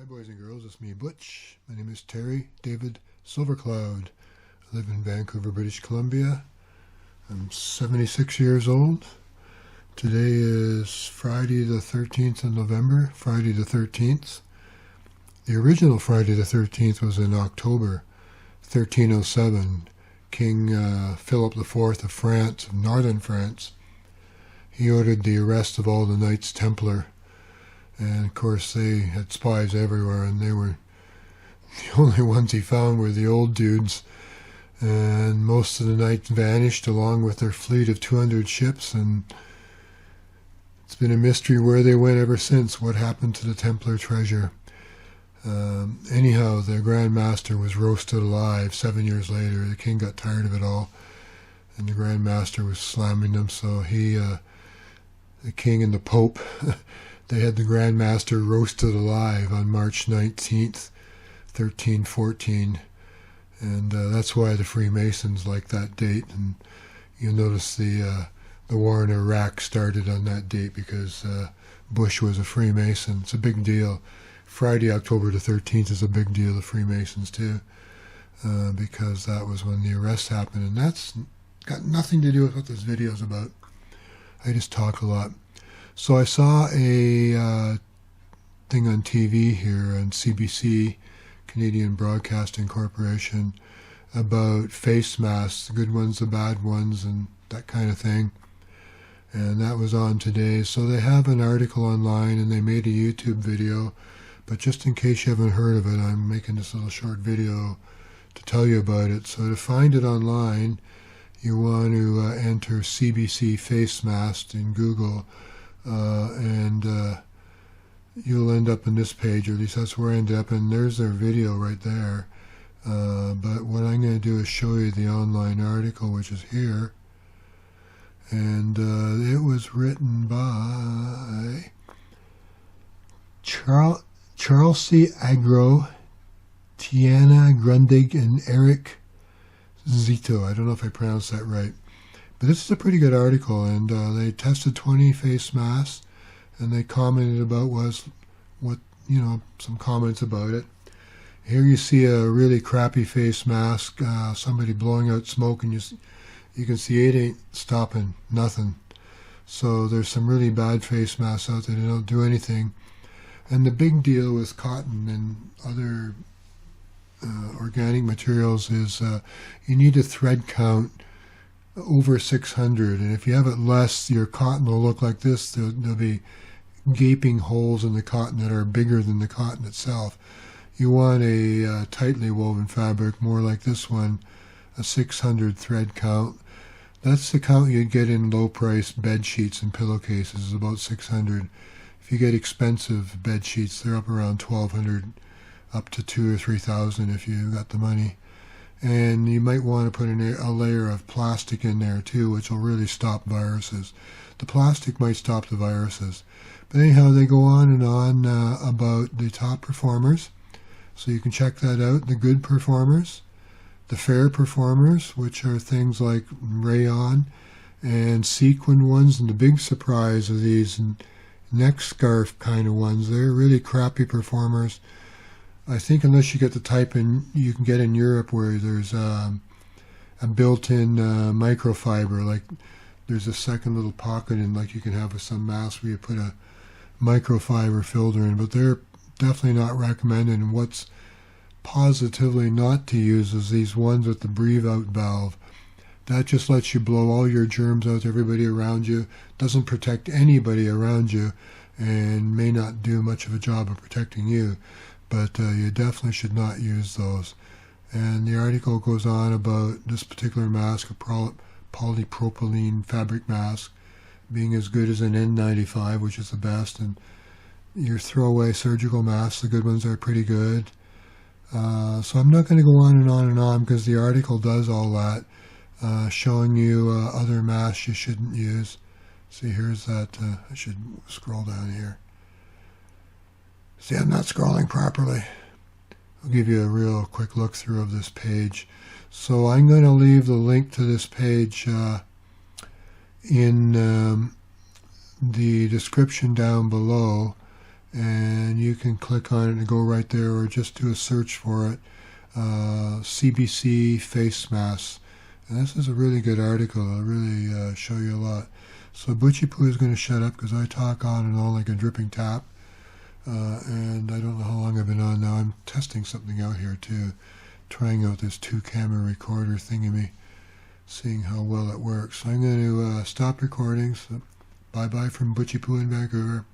Hi boys and girls, it's me Butch. My name is Terry David Silvercloud. I live in Vancouver, British Columbia. I'm 76 years old. Today is Friday the 13th of November, Friday the 13th. The original Friday the 13th was in October 1307. King Philip IV of France, of northern France, he ordered the arrest of all the Knights Templar. And of course they had spies everywhere, and they were the only ones he found were the old dudes. And most of the knights vanished along with their fleet of 200 ships, and it's been a mystery where they went ever since, what happened to the Templar treasure. Anyhow, the Grand Master was roasted alive 7 years later. The king got tired of it all, and the Grand Master was slamming them, so the king and the Pope they had the Grand Master roasted alive on March 19th, 1314. And that's why the Freemasons like that date. And you'll notice the war in Iraq started on that date because Bush was a Freemason. It's a big deal. Friday, October the 13th is a big deal to Freemasons too, because that was when the arrest happened. And that's got nothing to do with what this video is about. I just talk a lot. So I saw a thing on TV here on CBC, Canadian Broadcasting Corporation, about face masks, the good ones, the bad ones, and that kind of thing. And that was on today. So they have an article online, and they made a YouTube video. But just in case you haven't heard of it, I'm making this little short video to tell you about it. So to find it online, you want to enter CBC face mask in Google. And you'll end up in this page, or at least that's where I ended up, and there's their video right there. But what I'm going to do is show you the online article, which is here. And it was written by Charles C. Agro, Tiana Grundig, and Eric Zito. I don't know if I pronounced that right. But this is a pretty good article, and they tested 20 face masks, and they commented about some comments about it. Here you see a really crappy face mask, somebody blowing out smoke, and you can see it ain't stopping nothing. So there's some really bad face masks out there that don't do anything. And the big deal with cotton and other organic materials is you need a thread count over 600, and if you have it less, your cotton will look like this. There'll be gaping holes in the cotton that are bigger than the cotton itself. You want a tightly woven fabric, more like this one, a 600 thread count. That's the count you'd get in low-priced bed sheets and pillowcases, is about 600. If you get expensive bed sheets, they're up around 1,200, up to 2,000 or 3,000 if you got the money. And you might want to put a layer of plastic in there too, which will really stop viruses. The plastic might stop the viruses. But anyhow, they go on and on about the top performers. So you can check that out. The good performers, the fair performers, which are things like rayon and sequin ones. And the big surprise of these neck scarf kind of ones, they're really crappy performers. I think unless you get the type you can get in Europe where there's a built-in microfiber, like there's a second little pocket in, like you can have with some masks where you put a microfiber filter in, but they're definitely not recommended. And what's positively not to use is these ones with the breathe out valve. That just lets you blow all your germs out to everybody around you, doesn't protect anybody around you, and may not do much of a job of protecting you. But you definitely should not use those. And the article goes on about this particular mask, a polypropylene fabric mask, being as good as an N95, which is the best. And your throwaway surgical masks, the good ones, are pretty good. So I'm not going to go on and on and on because the article does all that, showing you other masks you shouldn't use. See, here's that. I should scroll down here. See, I'm not scrolling properly. I'll give you a real quick look through of this page. So I'm going to leave the link to this page in the description down below, and you can click on it and go right there, or just do a search for it, CBC face masks. And this is a really good article. It'll really show you a lot. So Butchie Poo is going to shut up because I talk on and on like a dripping tap. And I don't know how long I've been on now. I'm testing something out here too, trying out this 2-camera recorder thingy, seeing how well it works. So I'm going to stop recording. So bye-bye from Butchie Poo in Vancouver.